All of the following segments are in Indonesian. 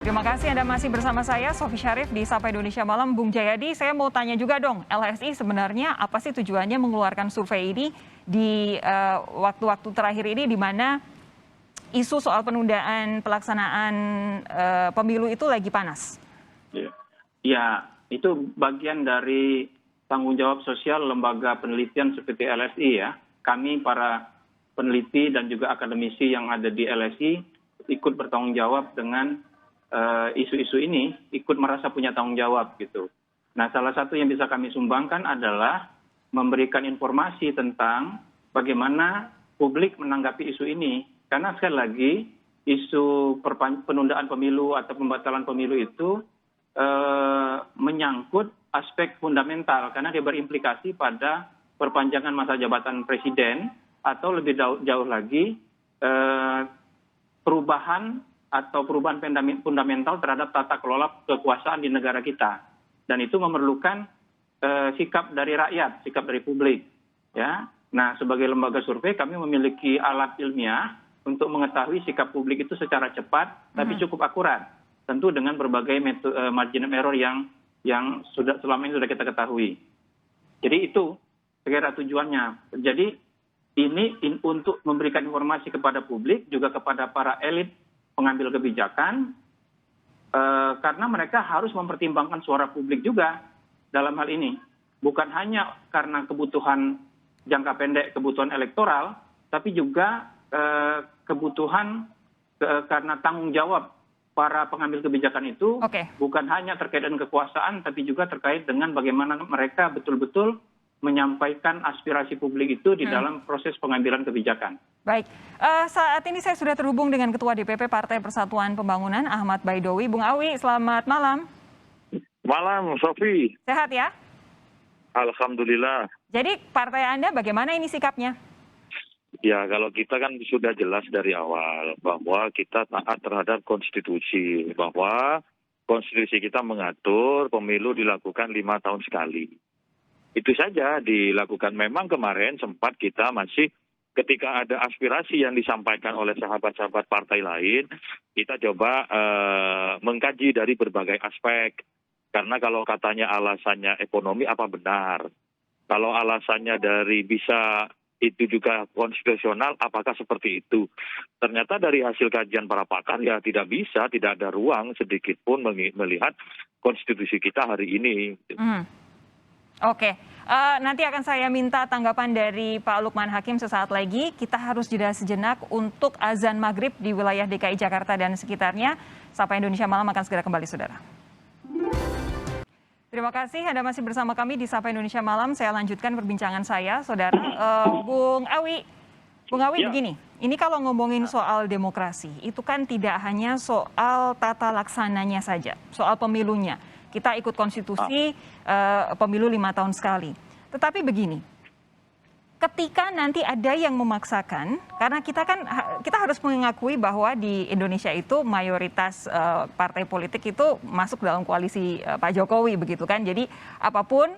Terima kasih Anda masih bersama saya, Sofi Syarif di Sapa Indonesia Malam. Bung Jayadi, saya mau tanya juga dong, LSI sebenarnya apa sih tujuannya mengeluarkan survei ini di waktu-waktu terakhir ini di mana isu soal penundaan pelaksanaan pemilu itu lagi panas? Ya, itu bagian dari tanggung jawab sosial lembaga penelitian seperti LSI ya. Kami para peneliti dan juga akademisi yang ada di LSI ikut bertanggung jawab dengan isu-isu ini, ikut merasa punya tanggung jawab gitu. Nah, salah satu yang bisa kami sumbangkan adalah memberikan informasi tentang bagaimana publik menanggapi isu ini. Karena sekali lagi, isu penundaan pemilu atau pembatalan pemilu itu menyangkut aspek fundamental karena dia berimplikasi pada perpanjangan masa jabatan presiden atau lebih jauh lagi perubahan fundamental terhadap tata kelola kekuasaan di negara kita, dan itu memerlukan sikap dari rakyat, sikap dari publik. Ya, nah sebagai lembaga survei kami memiliki alat ilmiah untuk mengetahui sikap publik itu secara cepat tapi cukup akurat, tentu dengan berbagai margin of error yang selama ini sudah kita ketahui. Jadi itu segera tujuannya. Jadi ini untuk memberikan informasi kepada publik juga kepada para elit pengambil kebijakan, karena mereka harus mempertimbangkan suara publik juga dalam hal ini. Bukan hanya karena kebutuhan jangka pendek, kebutuhan elektoral, tapi juga kebutuhan karena tanggung jawab para pengambil kebijakan itu bukan hanya terkait dengan kekuasaan, tapi juga terkait dengan bagaimana mereka betul-betul menyampaikan aspirasi publik itu di dalam proses pengambilan kebijakan. Baik, saat ini saya sudah terhubung dengan Ketua DPP Partai Persatuan Pembangunan Ahmad Baidowi. Bung Awi, selamat malam. Malam, Sofi. Sehat ya? Alhamdulillah. Jadi partai Anda bagaimana ini sikapnya? Ya, kalau kita kan sudah jelas dari awal bahwa kita taat terhadap konstitusi, bahwa konstitusi kita mengatur pemilu dilakukan 5 tahun sekali. Itu saja dilakukan. Memang kemarin sempat kita masih ketika ada aspirasi yang disampaikan oleh sahabat-sahabat partai lain, kita coba mengkaji dari berbagai aspek. Karena kalau katanya alasannya ekonomi, apa benar? Kalau alasannya dari bisa itu juga konstitusional, apakah seperti itu? Ternyata dari hasil kajian para pakar ya tidak bisa, tidak ada ruang sedikit pun melihat konstitusi kita hari ini. Oke, nanti akan saya minta tanggapan dari Pak Lukman Hakim sesaat lagi. Kita harus jeda sejenak untuk azan maghrib di wilayah DKI Jakarta dan sekitarnya. Sapa Indonesia Malam akan segera kembali, saudara. Terima kasih Anda masih bersama kami di Sapa Indonesia Malam. Saya lanjutkan perbincangan saya, saudara. Bung Awi ya. Begini, ini kalau ngomongin soal demokrasi, itu kan tidak hanya soal tata laksananya saja, soal pemilunya. Kita ikut konstitusi pemilu 5 tahun sekali. Tetapi begini, ketika nanti ada yang memaksakan, karena kita harus mengakui bahwa di Indonesia itu mayoritas partai politik itu masuk dalam koalisi Pak Jokowi begitu kan. Jadi apapun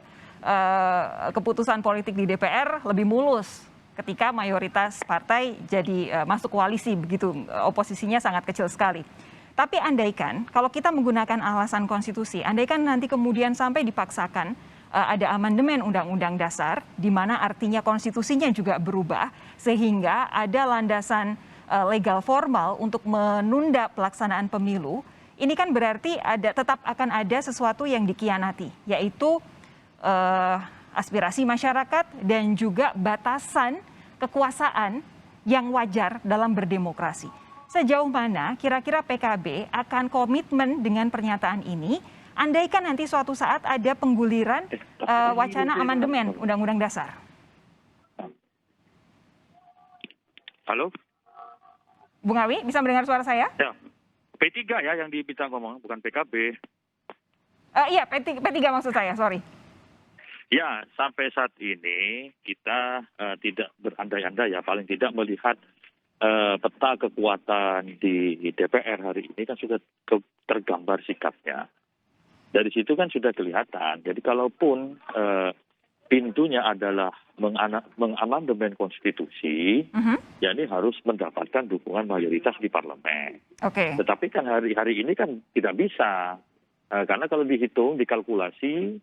keputusan politik di DPR lebih mulus ketika mayoritas partai jadi masuk koalisi begitu, oposisinya sangat kecil sekali. Tapi andaikan kalau kita menggunakan alasan konstitusi, andaikan nanti kemudian sampai dipaksakan ada amandemen Undang-Undang Dasar, di mana artinya konstitusinya juga berubah, sehingga ada landasan legal formal untuk menunda pelaksanaan pemilu, ini kan berarti tetap akan ada sesuatu yang dikhianati, yaitu aspirasi masyarakat dan juga batasan kekuasaan yang wajar dalam berdemokrasi. Sejauh mana kira-kira PKB akan komitmen dengan pernyataan ini, andaikan nanti suatu saat ada pengguliran wacana amandemen Undang-Undang Dasar? Halo? Bung Awi, bisa mendengar suara saya? Ya, P3 ya yang diminta ngomong, bukan PKB. Iya, P3 maksud saya, sorry. Ya, sampai saat ini kita tidak berandai-andai ya, paling tidak melihat peta kekuatan di DPR hari ini kan sudah tergambar sikapnya. Dari situ kan sudah kelihatan. Jadi kalaupun pintunya adalah mengamandemen konstitusi, ya ini harus mendapatkan dukungan mayoritas di parlemen. Oke. Tetapi kan hari ini kan tidak bisa, karena kalau dihitung, dikalkulasi,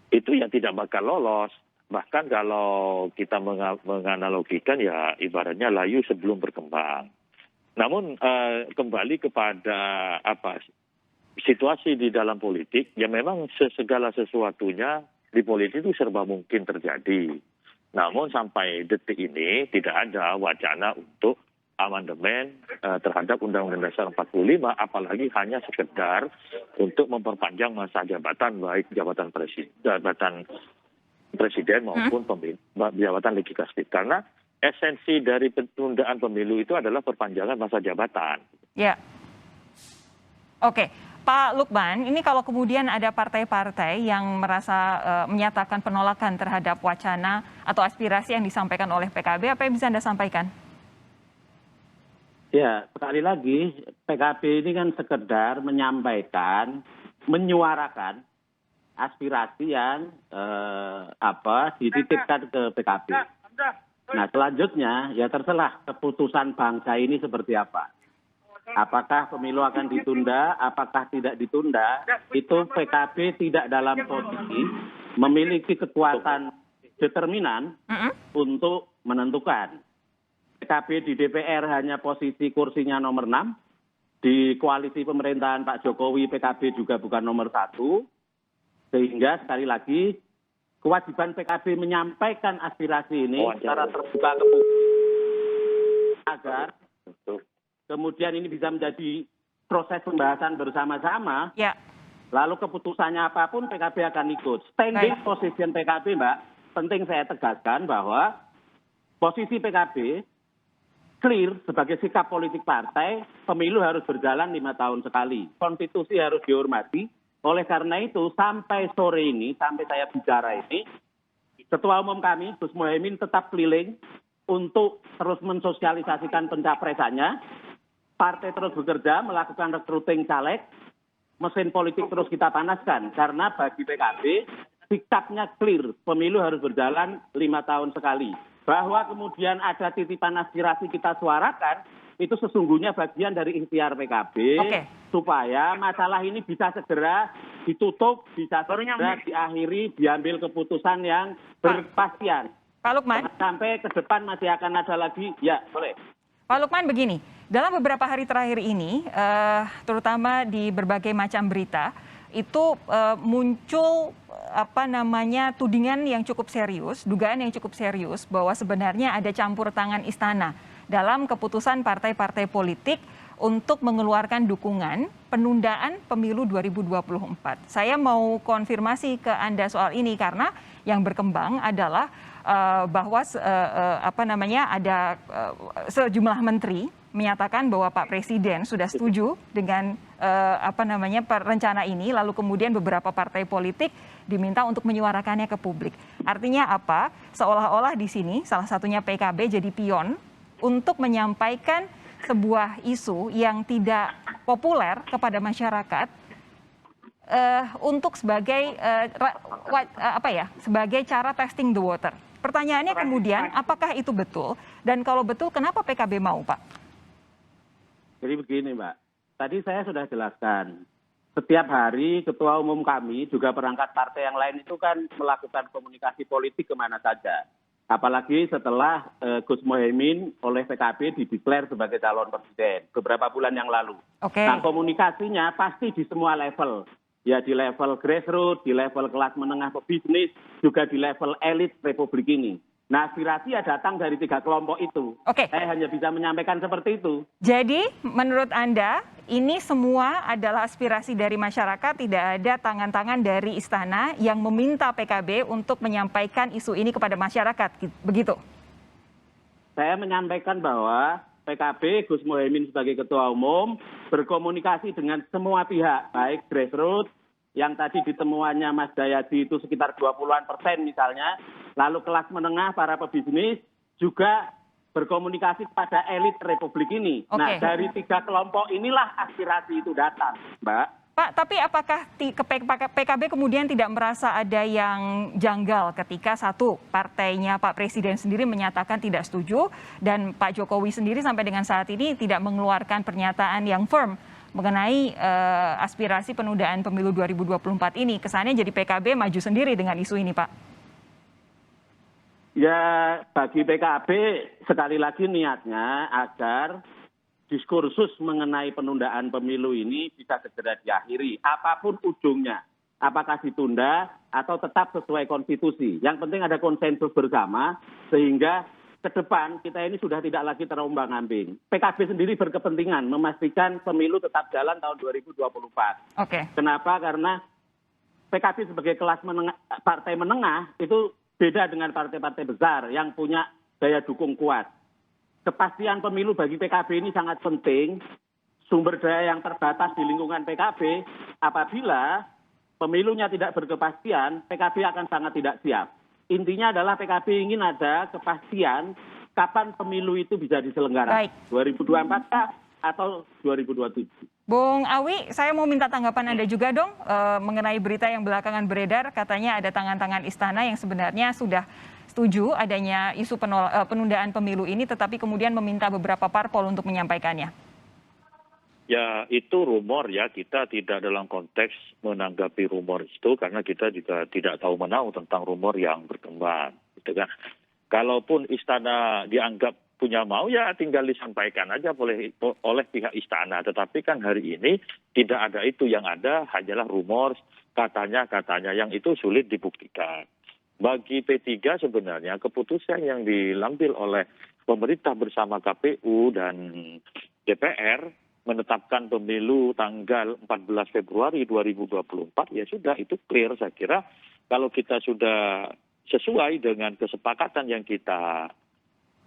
itu ya tidak bakal lolos. Bahkan kalau kita menganalogikan ya ibaratnya layu sebelum berkembang. Namun kembali kepada situasi di dalam politik, ya memang segala sesuatunya di politik itu serba mungkin terjadi. Namun sampai detik ini tidak ada wacana untuk amandemen terhadap Undang-Undang Dasar 45, apalagi hanya sekedar untuk memperpanjang masa jabatan, baik jabatan presiden maupun jabatan legislatif. Karena esensi dari penundaan pemilu itu adalah perpanjangan masa jabatan. Ya. Oke, Pak Lukman, ini kalau kemudian ada partai-partai yang merasa menyatakan penolakan terhadap wacana atau aspirasi yang disampaikan oleh PKB, apa yang bisa Anda sampaikan? Ya, sekali lagi PKB ini kan sekedar menyampaikan, menyuarakan aspirasi yang dititipkan ke PKB. Nah, selanjutnya ya terserah keputusan bangsa ini seperti apa. Apakah pemilu akan ditunda, apakah tidak ditunda, itu PKB tidak dalam posisi memiliki kekuatan determinan untuk menentukan. PKB di DPR hanya posisi kursinya nomor 6, di koalisi pemerintahan Pak Jokowi PKB juga bukan nomor 1, sehingga sekali lagi kewajiban PKB menyampaikan aspirasi ini secara terbuka ke publik agar kemudian ini bisa menjadi proses pembahasan bersama-sama. Ya. Lalu keputusannya apapun PKB akan ikut. Standing position PKB, Mbak, penting saya tegaskan bahwa posisi PKB clear sebagai sikap politik partai, pemilu harus berjalan 5 tahun sekali. Konstitusi harus dihormati. Oleh karena itu, sampai sore ini, sampai saya bicara ini, Ketua Umum kami, Gus Muhaimin, tetap keliling untuk terus mensosialisasikan pencapresannya. Partai terus bekerja, melakukan recruiting caleg, mesin politik terus kita panaskan. Karena bagi PKB, sikapnya clear, pemilu harus berjalan 5 tahun sekali. Bahwa kemudian ada titipan aspirasi kita suarakan, itu sesungguhnya bagian dari ikhtiar PKB, supaya masalah ini bisa segera ditutup, bisa segera diakhiri, diambil keputusan yang berkepastian. Pak Lukman. Sampai ke depan masih akan ada lagi, ya boleh. Pak Lukman, begini, dalam beberapa hari terakhir ini, terutama di berbagai macam berita, itu muncul tudingan yang cukup serius, dugaan yang cukup serius bahwa sebenarnya ada campur tangan istana dalam keputusan partai-partai politik untuk mengeluarkan dukungan penundaan pemilu 2024. Saya mau konfirmasi ke Anda soal ini karena yang berkembang adalah bahwa ada sejumlah menteri menyatakan bahwa Pak Presiden sudah setuju dengan rencana ini, lalu kemudian beberapa partai politik diminta untuk menyuarakannya ke publik. Artinya apa? Seolah-olah di sini salah satunya PKB jadi pion untuk menyampaikan sebuah isu yang tidak populer kepada masyarakat untuk sebagai sebagai cara testing the water. Pertanyaannya kemudian, apakah itu betul? Dan kalau betul, kenapa PKB mau, Pak? Jadi begini, Mbak. Tadi saya sudah jelaskan. Setiap hari Ketua Umum kami, juga perangkat partai yang lain itu kan melakukan komunikasi politik kemana saja. Apalagi setelah Gus Muhaimin oleh PKB dideklar sebagai calon presiden beberapa bulan yang lalu. Nah, komunikasinya pasti di semua level. Ya di level grassroots, di level kelas menengah pebisnis, juga di level elit Republik ini. Nah, aspirasi ya datang dari 3 kelompok itu. Saya hanya bisa menyampaikan seperti itu. Jadi, menurut Anda, ini semua adalah aspirasi dari masyarakat, tidak ada tangan-tangan dari istana yang meminta PKB untuk menyampaikan isu ini kepada masyarakat, begitu? Saya menyampaikan bahwa PKB, Gus Muhaimin sebagai Ketua Umum, berkomunikasi dengan semua pihak, baik grassroots, yang tadi ditemuannya Mas Jayadi itu sekitar 20% misalnya, lalu kelas menengah, para pebisnis, juga berkomunikasi kepada elit Republik ini. Nah, dari 3 kelompok inilah aspirasi itu datang, Mbak. Pak, tapi apakah PKB kemudian tidak merasa ada yang janggal ketika satu, partainya Pak Presiden sendiri menyatakan tidak setuju dan Pak Jokowi sendiri sampai dengan saat ini tidak mengeluarkan pernyataan yang firm mengenai aspirasi penundaan pemilu 2024 ini. Kesannya jadi PKB maju sendiri dengan isu ini, Pak. Ya, bagi PKB sekali lagi niatnya agar diskursus mengenai penundaan pemilu ini bisa segera diakhiri, apapun ujungnya. Apakah ditunda atau tetap sesuai konstitusi. Yang penting ada konsensus bersama, sehingga ke depan kita ini sudah tidak lagi terombang-ambing. PKB sendiri berkepentingan memastikan pemilu tetap jalan tahun 2024. Oke. Kenapa? Karena PKB sebagai kelas partai menengah itu beda dengan partai-partai besar yang punya daya dukung kuat. Kepastian pemilu bagi PKB ini sangat penting. Sumber daya yang terbatas di lingkungan PKB, apabila pemilunya tidak berkepastian, PKB akan sangat tidak siap. Intinya adalah PKB ingin ada kepastian kapan pemilu itu bisa diselenggarakan. Baik. 2024 atau 2027. Bung Awi, saya mau minta tanggapan Anda juga dong mengenai berita yang belakangan beredar, katanya ada tangan-tangan istana yang sebenarnya sudah setuju adanya isu penundaan pemilu ini, tetapi kemudian meminta beberapa parpol untuk menyampaikannya. Ya, itu rumor ya. Kita tidak dalam konteks menanggapi rumor itu karena kita juga tidak tahu menahu tentang rumor yang berkembang. Gitu kan. Kalaupun istana dianggap punya mau, ya tinggal disampaikan aja oleh pihak istana. Tetapi kan hari ini tidak ada itu. Yang ada hanyalah rumor, katanya yang itu sulit dibuktikan. Bagi P3 sebenarnya keputusan yang diambil oleh pemerintah bersama KPU dan DPR menetapkan pemilu tanggal 14 Februari 2024, ya sudah, itu clear. Saya kira kalau kita sudah sesuai dengan kesepakatan yang kita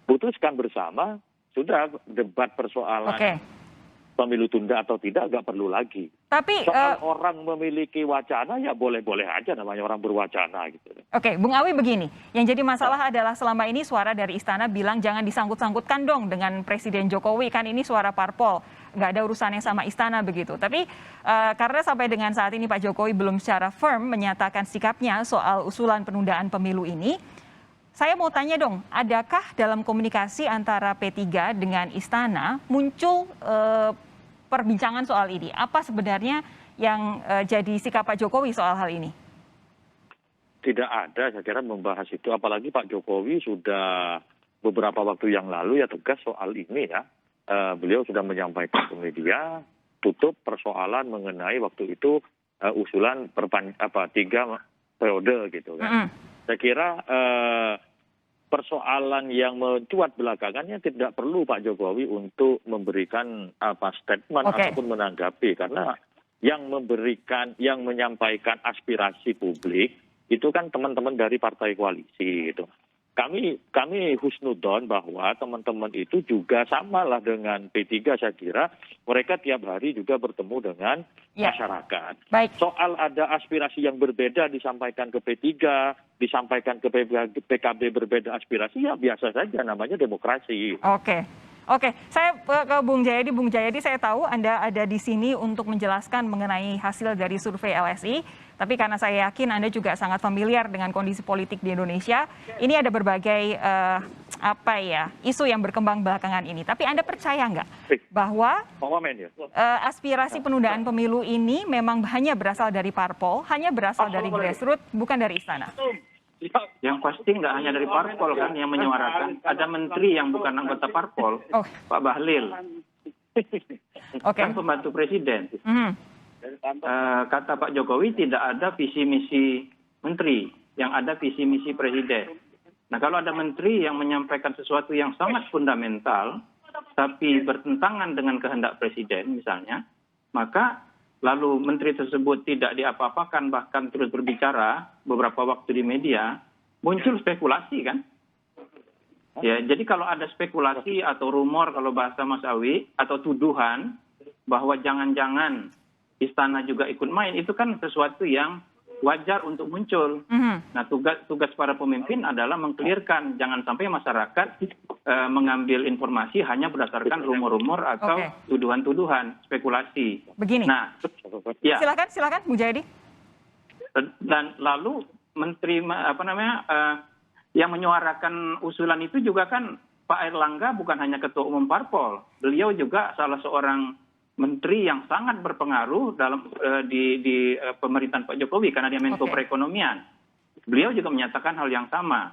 putuskan bersama, sudah debat persoalan pemilu tunda atau tidak nggak perlu lagi. Tapi soal orang memiliki wacana, ya boleh-boleh aja, namanya orang berwacana gitu. Oke, Bung Awi begini, yang jadi masalah adalah selama ini suara dari istana bilang jangan disangkut-sangkutkan dong dengan Presiden Jokowi, kan ini suara parpol, nggak ada urusannya sama istana begitu. Tapi karena sampai dengan saat ini Pak Jokowi belum secara firm menyatakan sikapnya soal usulan penundaan pemilu ini, saya mau tanya dong, adakah dalam komunikasi antara P3 dengan istana muncul perbincangan soal ini? Apa sebenarnya yang jadi sikap Pak Jokowi soal hal ini? Tidak ada, saya kira membahas itu. Apalagi Pak Jokowi sudah beberapa waktu yang lalu ya tegas soal ini ya. Beliau sudah menyampaikan ke media tutup persoalan mengenai waktu itu usulan 3 periode gitu kan. Saya kira persoalan yang mencuat belakangannya tidak perlu Pak Jokowi untuk memberikan statement ataupun menanggapi, karena yang menyampaikan aspirasi publik itu kan teman-teman dari partai koalisi gitu. Kami husnudon bahwa teman-teman itu juga samalah dengan P3, saya kira mereka tiap hari juga bertemu dengan masyarakat. Baik. Soal ada aspirasi yang berbeda disampaikan ke P3, disampaikan ke PKB berbeda aspirasi, ya biasa saja, namanya demokrasi. Oke, saya ke Bung Jayadi. Bung Jayadi, saya tahu Anda ada di sini untuk menjelaskan mengenai hasil dari survei LSI. Tapi karena saya yakin Anda juga sangat familiar dengan kondisi politik di Indonesia, ini ada berbagai isu yang berkembang belakangan ini. Tapi Anda percaya nggak bahwa aspirasi penundaan pemilu ini memang hanya berasal dari parpol, hanya berasal dari grassroots, bukan dari istana? Yang pasti nggak hanya dari parpol kan yang menyuarakan. Ada menteri yang bukan anggota parpol, Pak Bahlil. Kan pembantu presiden. Kata Pak Jokowi tidak ada visi misi menteri, yang ada visi misi presiden. Nah, kalau ada menteri yang menyampaikan sesuatu yang sangat fundamental, tapi bertentangan dengan kehendak presiden misalnya, maka lalu menteri tersebut tidak diapa-apakan, bahkan terus berbicara beberapa waktu di media, muncul spekulasi kan? Ya, jadi kalau ada spekulasi atau rumor, kalau bahasa Mas Awi, atau tuduhan bahwa jangan-jangan istana juga ikut main, itu kan sesuatu yang wajar untuk muncul. Nah, tugas para pemimpin adalah mengklirkan, jangan sampai masyarakat mengambil informasi hanya berdasarkan rumor-rumor atau tuduhan-tuduhan, spekulasi. Begini. Nah, ya. Silakan, Bung Jayadi. Dan lalu menteri yang menyuarakan usulan itu juga kan Pak Airlangga bukan hanya ketua umum parpol, beliau juga salah seorang menteri yang sangat berpengaruh dalam di pemerintahan Pak Jokowi karena dia Menko Perekonomian. Beliau juga menyatakan hal yang sama.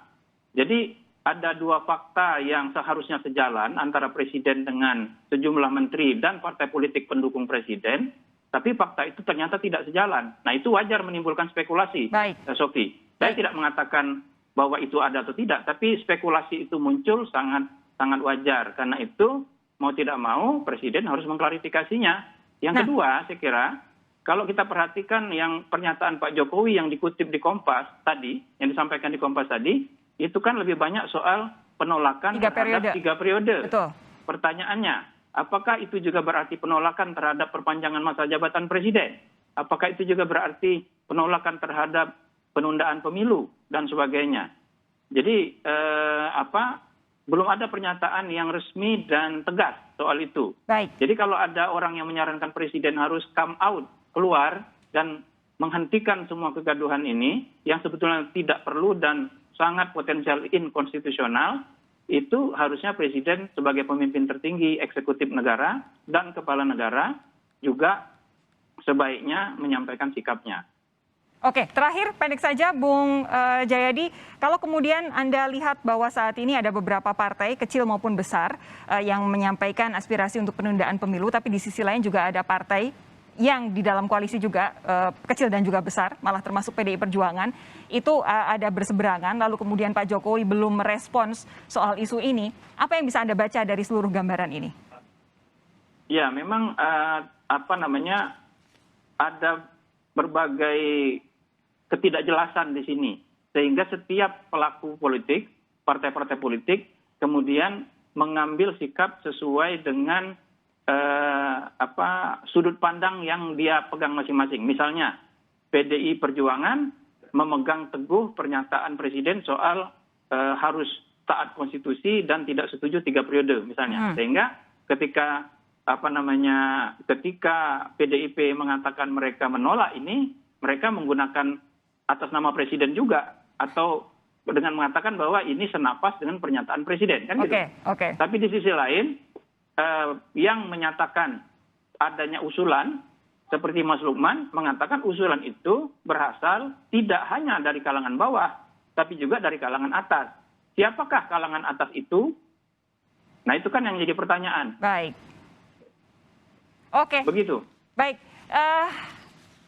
Jadi ada dua fakta yang seharusnya sejalan antara presiden dengan sejumlah menteri dan partai politik pendukung presiden, tapi fakta itu ternyata tidak sejalan. Nah, itu wajar menimbulkan spekulasi, Sofi. Saya tidak mengatakan bahwa itu ada atau tidak, tapi spekulasi itu muncul sangat wajar. Karena itu mau tidak mau presiden harus mengklarifikasinya. Yang kedua, saya kira kalau kita perhatikan yang pernyataan Pak Jokowi yang dikutip di Kompas tadi, yang disampaikan di Kompas tadi, itu kan lebih banyak soal penolakan terhadap 3 periode. Betul. Pertanyaannya, apakah itu juga berarti penolakan terhadap perpanjangan masa jabatan presiden? Apakah itu juga berarti penolakan terhadap penundaan pemilu dan sebagainya? Jadi belum ada pernyataan yang resmi dan tegas soal itu. Baik. Jadi kalau ada orang yang menyarankan presiden harus come out, keluar dan menghentikan semua kegaduhan ini yang sebetulnya tidak perlu dan sangat potensial inkonstitusional, itu harusnya presiden sebagai pemimpin tertinggi eksekutif negara dan kepala negara juga sebaiknya menyampaikan sikapnya. Oke, terakhir pendek saja Bung Jayadi, kalau kemudian Anda lihat bahwa saat ini ada beberapa partai kecil maupun besar yang menyampaikan aspirasi untuk penundaan pemilu, tapi di sisi lain juga ada partai yang di dalam koalisi juga kecil dan juga besar, malah termasuk PDI Perjuangan, itu ada berseberangan, lalu kemudian Pak Jokowi belum merespons soal isu ini. Apa yang bisa Anda baca dari seluruh gambaran ini? Ya, memang ada berbagai ketidakjelasan di sini. Sehingga setiap pelaku politik, partai-partai politik, kemudian mengambil sikap sesuai dengan sudut pandang yang dia pegang masing-masing. Misalnya PDI Perjuangan memegang teguh pernyataan presiden soal harus taat konstitusi dan tidak setuju 3 periode misalnya. Sehingga ketika ketika PDIP mengatakan mereka menolak ini, mereka menggunakan atas nama presiden juga atau dengan mengatakan bahwa ini senapas dengan pernyataan presiden kan gitu. Tapi di sisi lain yang menyatakan adanya usulan seperti Mas Lukman mengatakan usulan itu berasal tidak hanya dari kalangan bawah tapi juga dari kalangan atas. Siapakah kalangan atas itu? Nah, itu kan yang jadi pertanyaan. Baik. Oke. Begitu. Baik.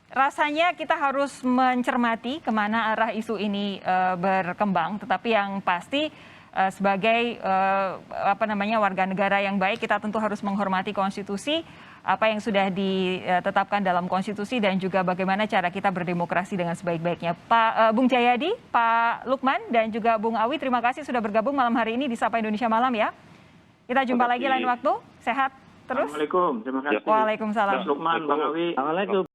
Rasanya kita harus mencermati kemana arah isu ini berkembang, tetapi yang pasti sebagai warga negara yang baik, kita tentu harus menghormati konstitusi, apa yang sudah ditetapkan dalam konstitusi dan juga bagaimana cara kita berdemokrasi dengan sebaik-baiknya. Pak Bung Jayadi, Pak Lukman dan juga Bung Awi, terima kasih sudah bergabung malam hari ini di Sapa Indonesia Malam ya. Kita jumpa lagi lain waktu. Sehat terus. Assalamualaikum. Terima kasih. Waalaikumsalam. Mas Lukman, Bang Awi. Assalamualaikum.